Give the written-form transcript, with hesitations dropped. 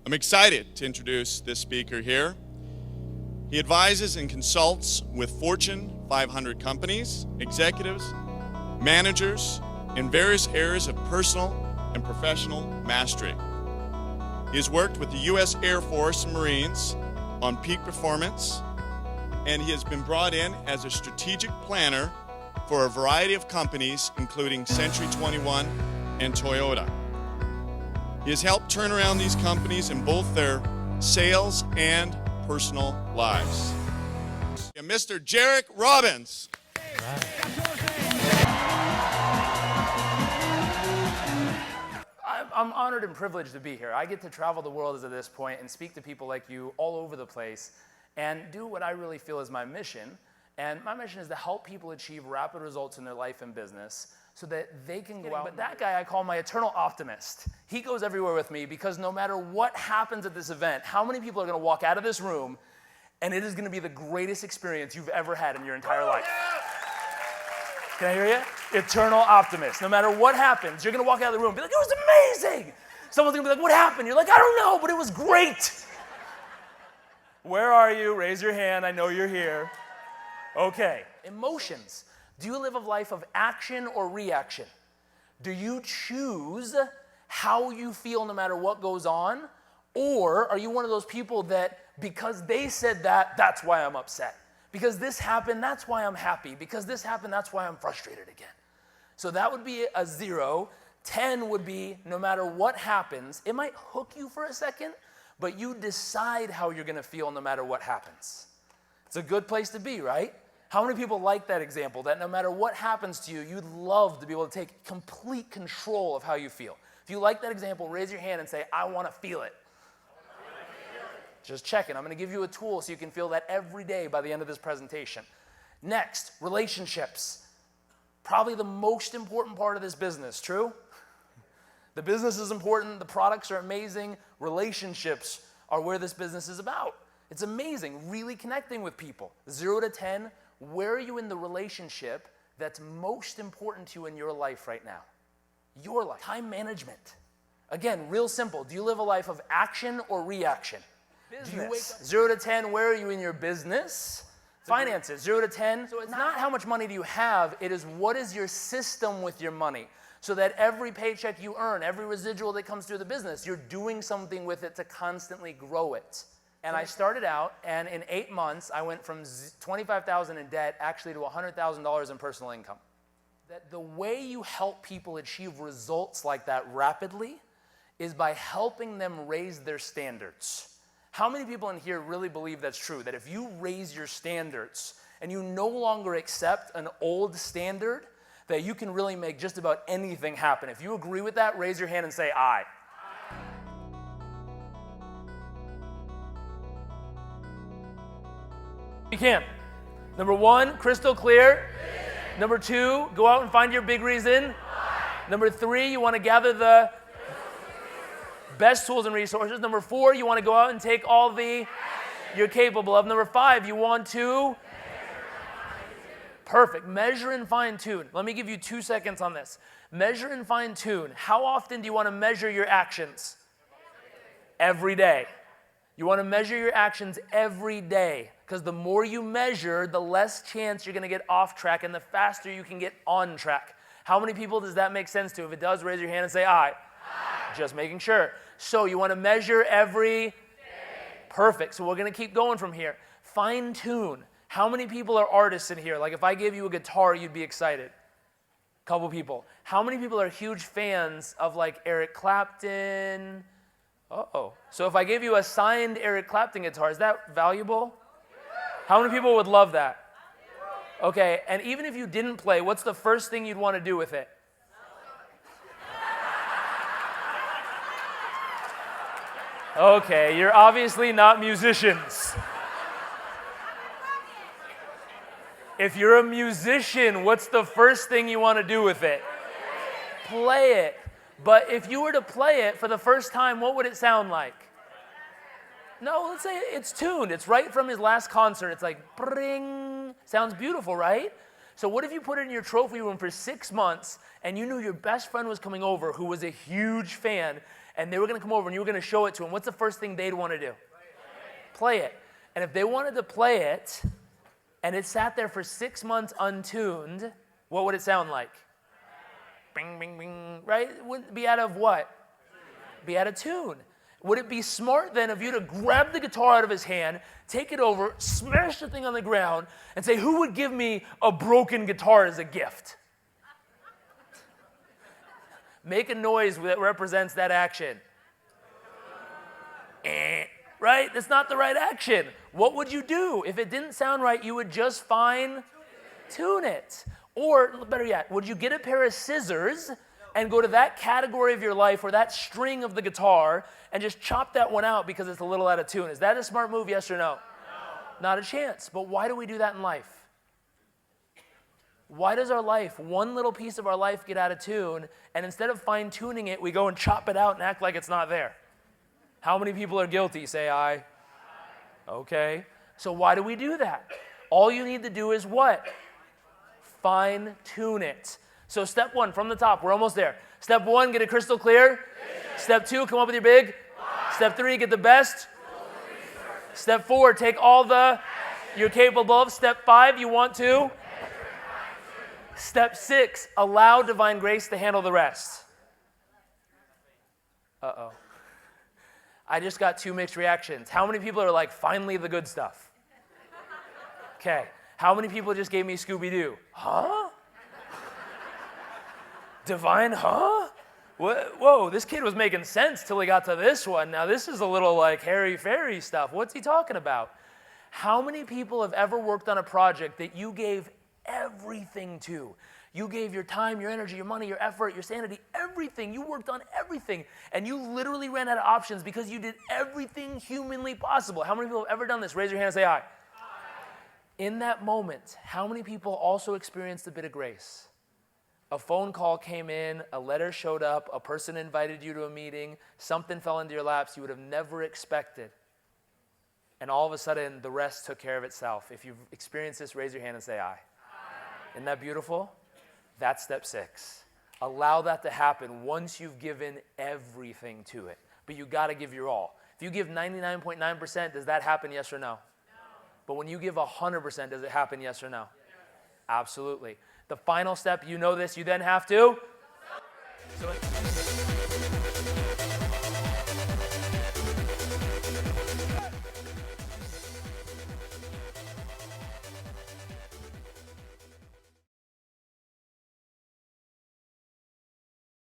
I'm excited to introduce this speaker here. He advises and consults with Fortune 500 companies, executives, managers in various areas of personal and professional mastery. He has worked with the U.S. Air Force and Marines on peak performance, and he has been brought in as a strategic planner for a variety of companies, including Century 21 and Toyota. He has helped turn around these companies in both their sales and personal lives. Mr. Jairek Robbins. I'm honored and privileged to be here. I get to travel the world at this point and speak to people like you all over the place and do what I really feel is my mission. And my mission is to help people achieve rapid results in their life and business so that they can go out. But that guy I call my eternal optimist. He goes everywhere with me because no matter what happens at this event, how many people are going to walk out of this room and it is going to be the greatest experience you've ever had in your entire life. Can I hear you? Eternal optimist. No matter what happens, you're going to walk out of the room and be like, it was amazing. Someone's going to be like, what happened? You're like, I don't know, but it was great. Where are you? Raise your hand. I know you're here. Okay. Emotions. Do you live a life of action or reaction? Do you choose how you feel no matter what goes on? Or are you one of those people that because they said that, that's why I'm upset? Because this happened, that's why I'm happy. Because this happened, that's why I'm frustrated again. So that would be a 0. 10 would be no matter what happens, it might hook you for a second, but you decide how you're going to feel no matter what happens. It's a good place to be, right? How many people like that example, that no matter what happens to you, you'd love to be able to take complete control of how you feel? If you like that example, raise your hand and say, I want to feel it. Just checking. I'm going to give you a tool so you can feel that every day by the end of this presentation. Next, relationships. Probably the most important part of this business, true? The business is important. The products are amazing. Relationships are where this business is about. It's amazing, really connecting with people. 0 to 10, where are you in the relationship that's most important to you in your life right now? Your life. Time management. Again, real simple. Do you live a life of action or reaction? Business. Do you wake up 0 to 10, where are you in your business? Finances, 0 to 10. So it's not how much money do you have, it is what is your system with your money. So that every paycheck you earn, every residual that comes through the business, you're doing something with it to constantly grow it. And I started out, and in 8 months, I went from $25,000 in debt actually to $100,000 in personal income. That the way you help people achieve results like that rapidly is by helping them raise their standards. How many people in here really believe that's true? That if you raise your standards and you no longer accept an old standard, that you can really make just about anything happen. If you agree with that, raise your hand and say aye. You can. Number 1, crystal clear. Number 2, go out and find your big reason. Number 3, you want to gather the best tools and resources. Number 4, you want to go out and take all you're capable of. Number 5, you want to perfect. Measure and fine tune. Let me give you 2 seconds on this. Measure and fine tune. How often do you want to measure your actions? Every day. You want to measure your actions every day, because the more you measure, the less chance you're going to get off track and the faster you can get on track. How many people does that make sense to? If it does, raise your hand and say aye. Just making sure. So you want to measure every day. Perfect. So we're going to keep going from here. Fine tune. How many people are artists in here? Like if I gave you a guitar, you'd be excited. Couple people. How many people are huge fans of like Eric Clapton? Uh-oh. So if I gave you a signed Eric Clapton guitar, is that valuable? How many people would love that? Okay, and even if you didn't play, what's the first thing you'd want to do with it? Okay, you're obviously not musicians. If you're a musician, what's the first thing you want to do with it? Play it. But if you were to play it for the first time, what would it sound like? No, let's say it's tuned. It's right from his last concert. It's like, bring. Sounds beautiful, right? So what if you put it in your trophy room for 6 months and you knew your best friend was coming over who was a huge fan, and they were going to come over and you were going to show it to them, what's the first thing they'd want to do? Play it. And if they wanted to play it, and it sat there for 6 months untuned, what would it sound like? Bing, bing, bing, right? It wouldn't be out of what? Be out of tune. Would it be smart then of you to grab the guitar out of his hand, take it over, smash the thing on the ground, and say, who would give me a broken guitar as a gift? Make a noise that represents that action. Right? That's not the right action. What would you do? If it didn't sound right, you would just fine-tune it. Or, better yet, would you get a pair of scissors and go to that category of your life or that string of the guitar and just chop that one out because it's a little out of tune? Is that a smart move, yes or no? No. Not a chance. But why do we do that in life? Why does our life, one little piece of our life, get out of tune, and instead of fine-tuning it, we go and chop it out and act like it's not there? How many people are guilty? Say aye. Okay. So why do we do that? All you need to do is what? Fine-tune it. So step one, from the top, we're almost there. Step one, get it crystal clear. Step two, come up with your big. Step three, get the best. Step four, take all the you're capable of. Step five, you want to. Step six, allow divine grace to handle the rest. Uh-oh. I just got two mixed reactions. How many people are like, finally the good stuff? Okay. How many people just gave me Scooby-Doo? Huh? Divine, huh? Whoa, this kid was making sense till he got to this one. Now this is a little like hairy-fairy stuff. What's he talking about? How many people have ever worked on a project that you gave everything to? You gave your time, your energy, your money, your effort, your sanity, everything. You worked on everything. And you literally ran out of options because you did everything humanly possible. How many people have ever done this? Raise your hand and say aye. In that moment, how many people also experienced a bit of grace? A phone call came in, a letter showed up, a person invited you to a meeting, something fell into your laps you would have never expected. And all of a sudden, the rest took care of itself. If you've experienced this, raise your hand and say aye. Isn't that beautiful? That's step six. Allow that to happen once you've given everything to it. But you got to give your all. If you give 99.9%, does that happen, yes or no? No. But when you give 100%, does it happen, yes or no? Yes. Absolutely. The final step, you know this, you then have to?